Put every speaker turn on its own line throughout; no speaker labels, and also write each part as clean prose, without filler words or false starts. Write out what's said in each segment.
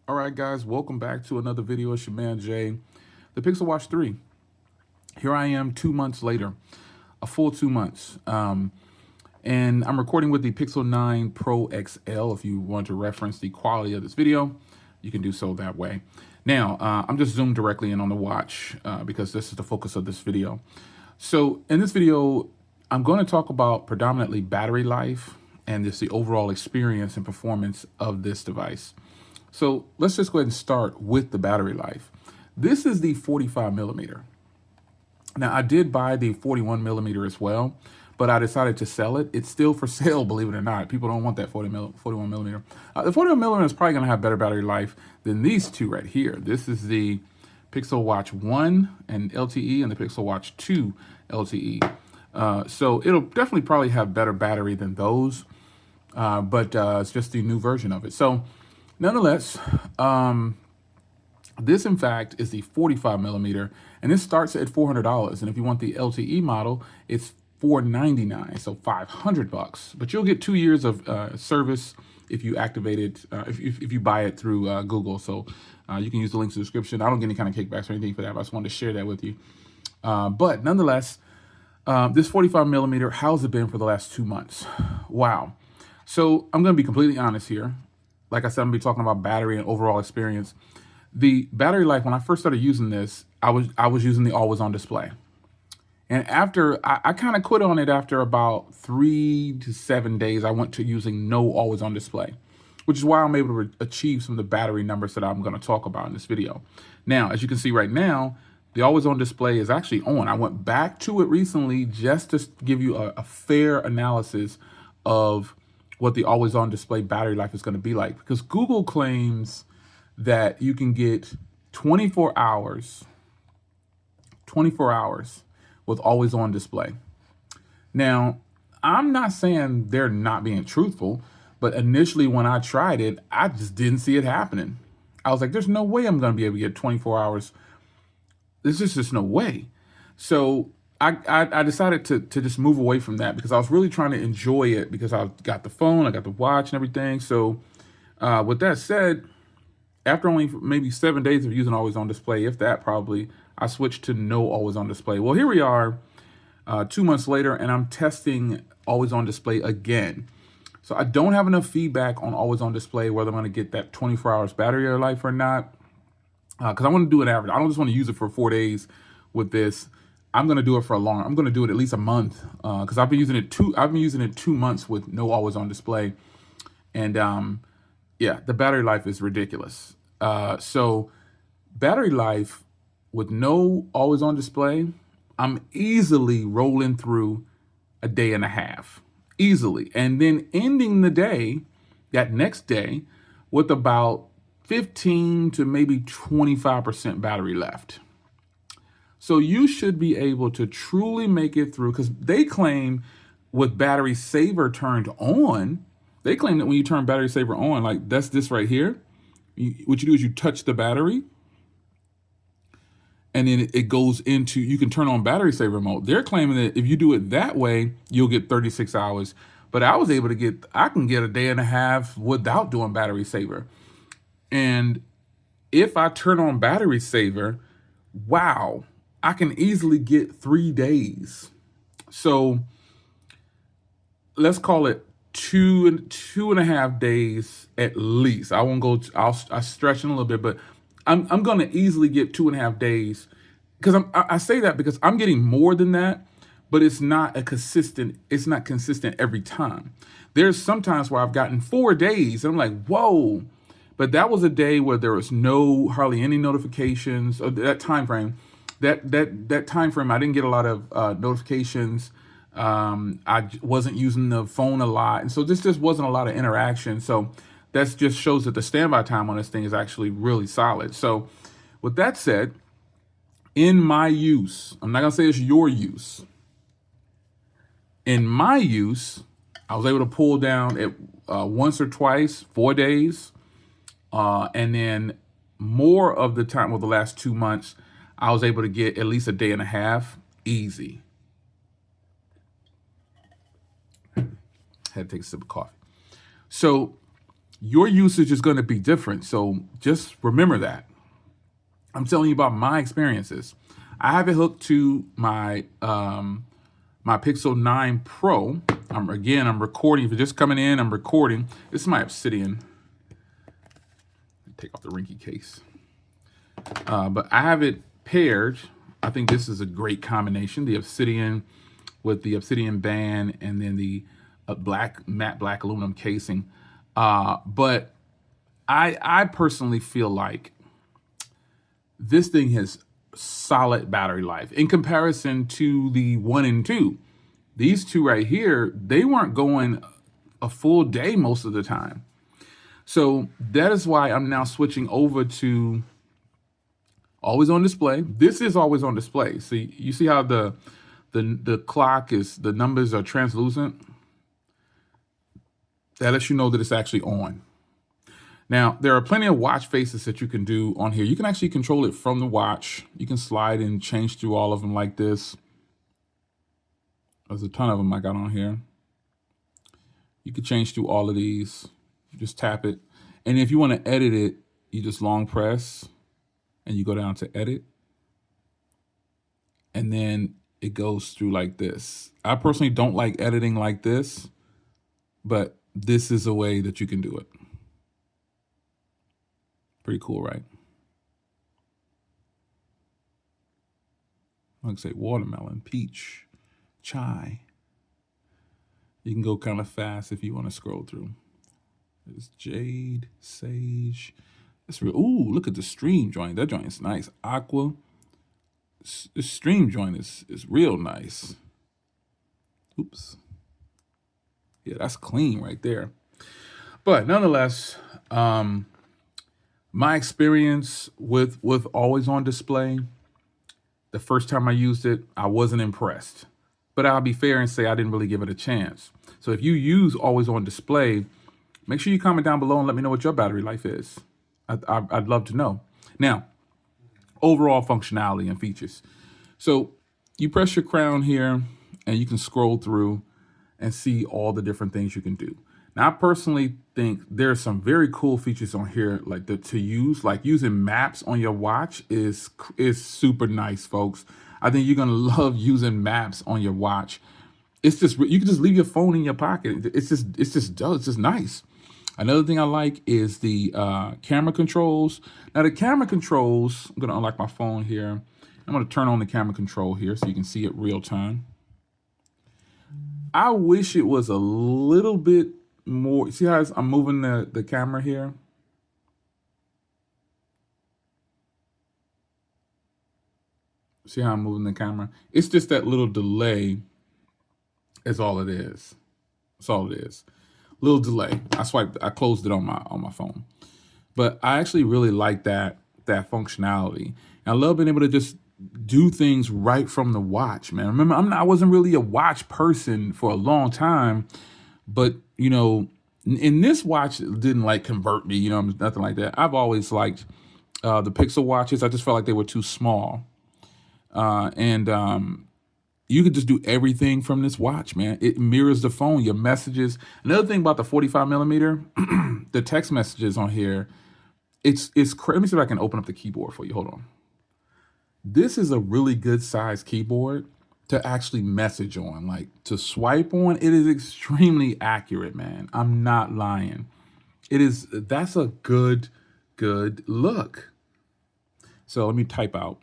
All right, guys, welcome back to another video. It's your man Jay, the Pixel Watch 3. Here I am 2 months later, a full 2 months. And I'm recording with the Pixel 9 Pro XL. If you want to reference the quality of this video, you can do so that way. Now, I'm just zoomed directly in on the watch because this is the focus of this video. So in this video, I'm going to talk about predominantly battery life and just the overall experience and performance of this device. So let's just go ahead and start with the battery life. This is the 45 millimeter. Now I did buy the 41 millimeter as well, but I decided to sell it. It's still for sale, believe it or not. People don't want that 41 millimeter. The 41 millimeter is probably gonna have better battery life than these two right here. This is the Pixel Watch 1 and LTE and the Pixel Watch 2 LTE. So it'll definitely probably have better battery than those, but it's just the new version of it. So nonetheless, this in fact is the 45 millimeter, and this starts at $400. And if you want the LTE model, it's $499, so $500. But you'll get 2 years of service if you activate it, if you buy it through Google. So you can use the links in the description. I don't get any kind of kickbacks or anything for that, but I just wanted to share that with you. But nonetheless, this 45 millimeter, how's it been for the last 2 months? Wow. So I'm going to be completely honest here. Like I said, I'm going to be talking about battery and overall experience. The battery life, when I first started using this, I was using the always on display. And after, I kind of quit on it after about 3 to 7 days, I went to using no always on display, which is why I'm able to achieve some of the battery numbers that I'm going to talk about in this video. Now, as you can see right now, the always on display is actually on. I went back to it recently just to give you a fair analysis of what the always on display battery life is going to be like, because Google claims that you can get 24 hours with always on display. Now, I'm not saying they're not being truthful, but initially when I tried it, I just didn't see it happening. I was like, there's no way I'm going to be able to get 24 hours. There's just no way. So I decided to just move away from that because I was really trying to enjoy it because I got the phone, I got the watch and everything. So with that said, after only maybe 7 days of using always on display, if that probably, I switched to no always on display. Well, here we are 2 months later and I'm testing always on display again. So I don't have enough feedback on always on display, whether I'm gonna get that 24 hours battery life or not. Because I want to do an average. I don't just want to use it for 4 days with this. I'm going to do it for a long. I'm going to do it at least a month because I've been using it 2 months with no always on display, and yeah, the battery life is ridiculous. So battery life with no always on display, I'm easily rolling through a day and a half, easily, and then ending the day, that next day, with about 15 to maybe 25% battery left. So you should be able to truly make it through, because they claim with battery saver turned on, they claim that when you turn battery saver on, like that's this right here, what you do is you touch the battery and then it goes into, you can turn on battery saver mode. They're claiming that if you do it that way, you'll get 36 hours. But I was able to I can get a day and a half without doing battery saver. And if I turn on battery saver, wow, I can easily get 3 days. So let's call it two and a half days at least. I won't go, I'll stretch in a little bit, but I'm going to easily get 2.5 days, because I say that because I'm getting more than that, but it's not consistent every time. There's sometimes where I've gotten 4 days and I'm like, whoa. But that was a day where there was hardly any notifications. Or that time frame, that time frame, I didn't get a lot of notifications. I wasn't using the phone a lot, and so this just wasn't a lot of interaction. So that just shows that the standby time on this thing is actually really solid. So with that said, in my use, I'm not gonna say it's your use. In my use, I was able to pull down it once or twice, 4 days. And then more of the time, well, the last 2 months, I was able to get at least a day and a half easy. Had to take a sip of coffee. So Your usage is going to be different. So just remember that. I'm telling you about my experiences. I have it hooked to my Pixel 9 Pro. I'm recording. If you're just coming in, I'm recording. This is my Obsidian. Take off the rinky case. But I have it paired. I think this is a great combination. The Obsidian with the Obsidian band and then the matte black aluminum casing. But I personally feel like this thing has solid battery life in comparison to the 1 and 2. These two right here, they weren't going a full day most of the time. So that is why I'm now switching over to always on display. This is always on display. So you see how the clock is, the numbers are translucent? That lets you know that it's actually on. Now, there are plenty of watch faces that you can do on here. You can actually control it from the watch. You can slide and change through all of them like this. There's a ton of them I got on here. You can change through all of these. Just tap it. And if you want to edit it, you just long press and you go down to edit. And then it goes through like this. I personally don't like editing like this, but this is a way that you can do it. Pretty cool, right? Like say watermelon, peach, chai. You can go kind of fast if you want to scroll through. There's jade, sage. That's real. Ooh, look at the stream joint. That joint is nice. Aqua. This stream joint is real nice. Oops. Yeah, that's clean right there. But nonetheless, my experience with always on display, the first time I used it, I wasn't impressed. But I'll be fair and say I didn't really give it a chance. So if you use always on display, make sure you comment down below and let me know what your battery life is. I'd love to know. Now, overall functionality and features. So you press your crown here and you can scroll through and see all the different things you can do. Now, I personally think there's some very cool features on here, like to use, like using maps on your watch is super nice, folks. I think you're gonna love using maps on your watch. It's just, you can just leave your phone in your pocket. It's just nice. Another thing I like is the camera controls. Now the camera controls, I'm gonna unlock my phone here. I'm gonna turn on the camera control here so you can see it real time. I wish it was a little bit more. See how I'm moving the camera here? See how I'm moving the camera? It's just that little delay is all it is. That's all it is. Little delay. I closed it on my phone. But I actually really like that functionality. And I love being able to just do things right from the watch, man. Remember, I wasn't really a watch person for a long time, but you know, in this watch it didn't like convert me, you know, nothing like that. I've always liked the Pixel watches. I just felt like they were too small. You could just do everything from this watch, man. It mirrors the phone, your messages. Another thing about the 45 millimeter, the text messages on here, it's let me see if I can open up the keyboard for you. Hold on. This is a really good size keyboard to actually message on, like to swipe on. It is extremely accurate, man. I'm not lying. That's a good look. So let me type out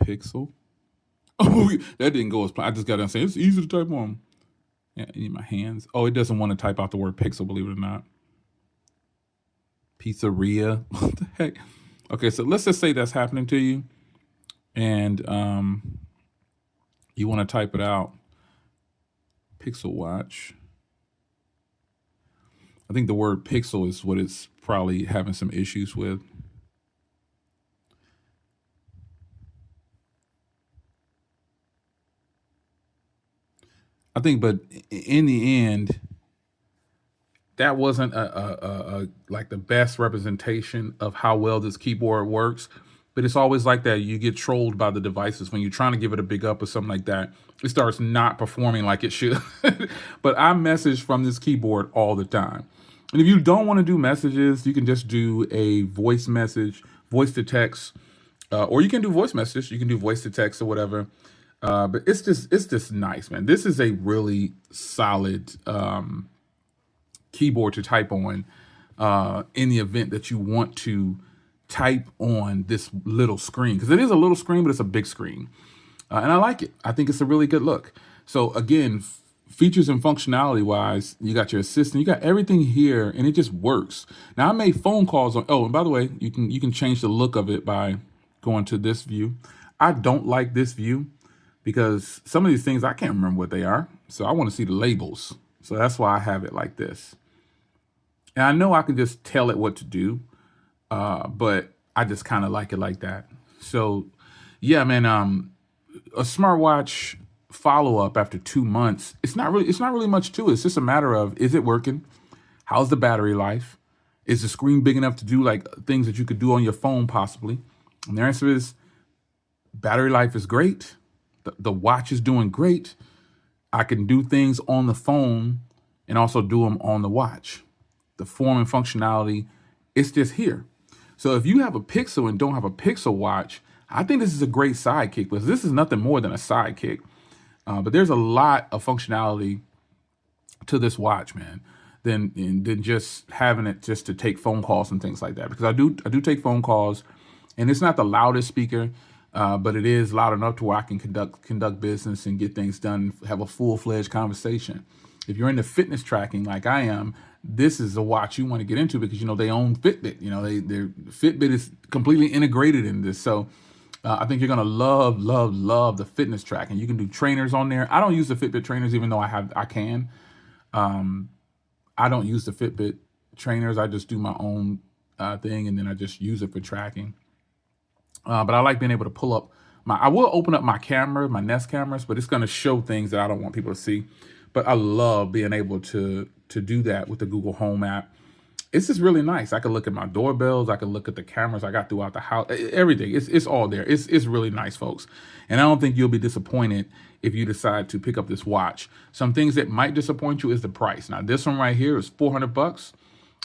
Pixel. Oh, that didn't go as planned. I just got done saying it's easy to type on. Yeah, I need my hands. Oh, it doesn't want to type out the word pixel, believe it or not. Pizzeria. What the heck? Okay, so let's just say that's happening to you. And you want to type it out. Pixel watch. I think the word pixel is what it's probably having some issues with. I think, but in the end, that wasn't a like the best representation of how well this keyboard works. But it's always like that. You get trolled by the devices when you're trying to give it a big up or something like that. It starts not performing like it should. But I message from this keyboard all the time. And if you don't want to do messages, you can just do a voice message, voice to text, or you can do voice message. You can do voice to text or whatever. But it's just nice, man. This is a really solid keyboard to type on in the event that you want to type on this little screen, because it is a little screen, but it's a big screen. And I like it. I think it's a really good look. So again, features and functionality wise, you got your assistant, you got everything here, and it just works. Now I made phone calls on. Oh, and by the way, you can change the look of it by going to this view. I don't like this view because some of these things I can't remember what they are, so I want to see the labels. So that's why I have it like this. And I know I can just tell it what to do, but I just kind of like it like that. So yeah, man. A smartwatch follow up after 2 months, it's not really much to it. It's just a matter of, is it working? How's the battery life? Is the screen big enough to do like things that you could do on your phone possibly? And the answer is battery life is great. The watch is doing great. I can do things on the phone and also do them on the watch. The form and functionality, it's just here. So if you have a Pixel and don't have a Pixel watch, I think this is a great sidekick, because this is nothing more than a sidekick. But there's a lot of functionality to this watch, man, than just having it just to take phone calls and things like that. Because I do take phone calls, and it's not the loudest speaker, but it is loud enough to where I can conduct business and get things done, have a full-fledged conversation. If you're into fitness tracking like I am, this is a watch you want to get into, because they own Fitbit. Their Fitbit is completely integrated in this. So I think you're gonna love the fitness tracking. You can do trainers on there. I don't use the Fitbit trainers, even though I can. I don't use the Fitbit trainers. I just do my own thing, and then I just use it for tracking. But I like being able to pull up I will open up my camera, my Nest cameras, but it's gonna show things that I don't want people to see. But I love being able to do that with the Google Home app. It's just really nice. I can look at my doorbells. I can look at the cameras I got throughout the house. Everything. It's all there. It's really nice, folks. And I don't think you'll be disappointed if you decide to pick up this watch. Some things that might disappoint you is the price. Now, this one right here is $400,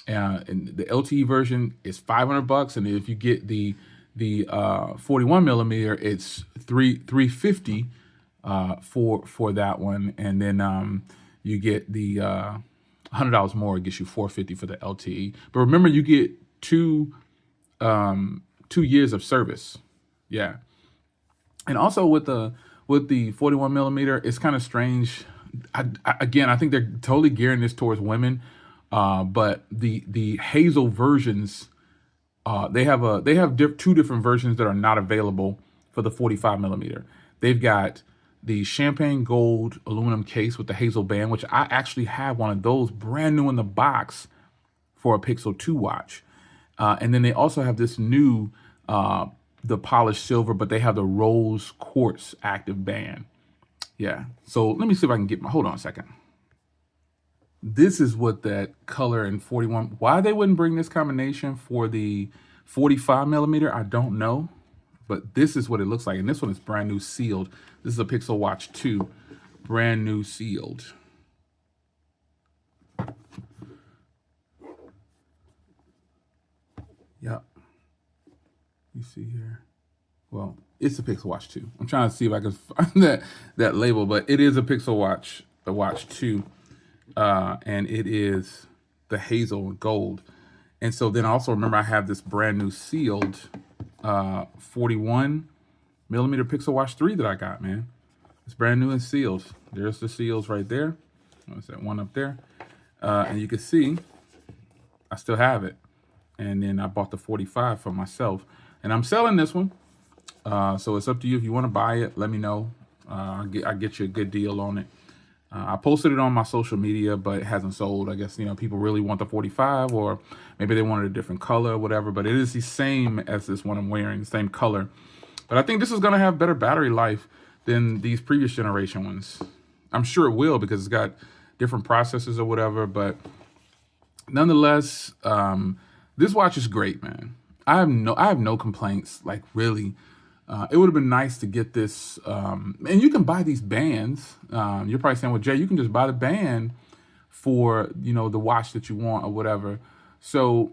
and the LTE version is $500. And if you get the 41 millimeter, it's $350 for that one. And then you get the $100 more, it gets you $450 for the LTE. But remember, you get 2 years of service. Yeah. And also with the 41 millimeter, it's kind of strange. I think they're totally gearing this towards women. But the Hazel versions, they have two different versions that are not available for the 45 millimeter. They've got the champagne gold aluminum case with the Hazel band, which I actually have one of those brand new in the box for a Pixel 2 watch. And then they also have this new, the polished silver, but they have the rose quartz active band. Yeah. So let me see if I can hold on a second. This is what that color in 41, why they wouldn't bring this combination for the 45 millimeter, I don't know. But this is what it looks like. And this one is brand new sealed. This is a Pixel Watch 2, brand new sealed. Yep. You see here. Well, it's a Pixel Watch 2. I'm trying to see if I can find that label, but it is a Pixel Watch, the Watch 2. And it is the Hazel gold. And so then also remember, I have this brand new sealed 41 millimeter Pixel Watch 3 that I got, man. It's brand new and sealed. There's the seals right there. There's that one up there. And you can see I still have it. And then I bought the 45 for myself. And I'm selling this one. So it's up to you. If you want to buy it, let me know. I'll get you a good deal on it. I posted it on my social media, but it hasn't sold. I guess, people really want the 45, or maybe they wanted a different color or whatever, but it is the same as this one I'm wearing, the same color. But I think this is going to have better battery life than these previous generation ones. I'm sure it will, because it's got different processors or whatever, but nonetheless, this watch is great, man. I have no complaints, like, really. It would have been nice to get this, and you can buy these bands. You're probably saying, well, Jay, you can just buy the band for, the watch that you want or whatever. So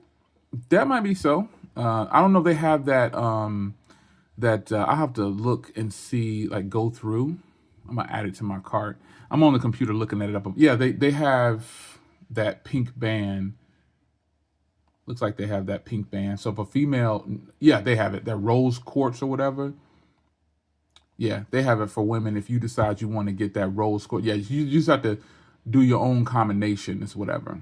that might be so. I don't know if they have that. I have to look and see, like, go through. I'm gonna add it to my cart. I'm on the computer looking at it up. Yeah, they have that pink band. Looks like they have that pink band. So if a female, yeah, they have it. That rose quartz or whatever. Yeah, they have it for women. If you decide you want to get that rose quartz, yeah, you just have to do your own combinations, whatever.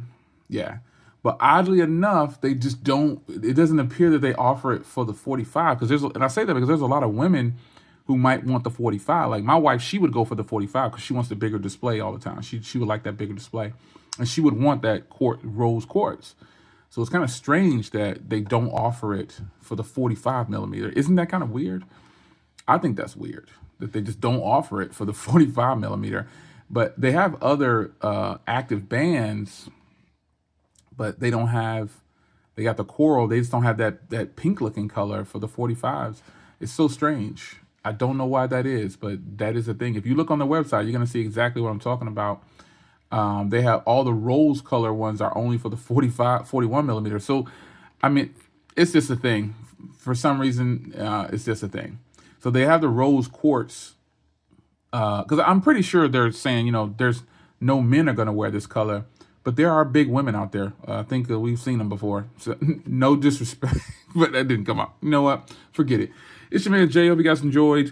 Yeah. But oddly enough, they just don't. It doesn't appear that they offer it for the 45, because and I say that because there's a lot of women who might want the 45. Like my wife, she would go for the 45 because she wants the bigger display all the time. She would like that bigger display, and she would want that rose quartz. So it's kind of strange that they don't offer it for the 45 millimeter. Isn't that kind of weird? I think that's weird that they just don't offer it for the 45 millimeter. But they have other active bands, but they don't have. They got the coral. They just don't have that pink looking color for the 45s. It's so strange. I don't know why that is, but that is a thing. If you look on the website, you're gonna see exactly what I'm talking about. They have all the rose color ones are only for the 41 millimeter. So, I mean, it's just a thing. For some reason, it's just a thing. So they have the rose quartz, because I'm pretty sure they're saying, there's no men are going to wear this color, but there are big women out there. I think we've seen them before. So no disrespect, but that didn't come out. You know what? Forget it. It's your man Jay. Hope you guys enjoyed.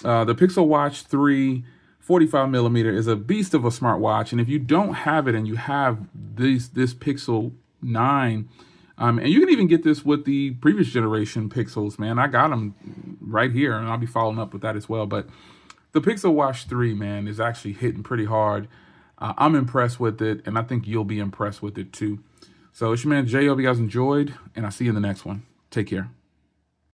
The Pixel Watch 3 45 millimeter is a beast of a smartwatch, and if you don't have it and you have this Pixel 9, and you can even get this with the previous generation Pixels, man. I got them right here, and I'll be following up with that as well. But the Pixel Watch 3, man, is actually hitting pretty hard. I'm impressed with it, and I think you'll be impressed with it too. So it's your man Jay. Hope you guys enjoyed, and I'll see you in the next one. Take care.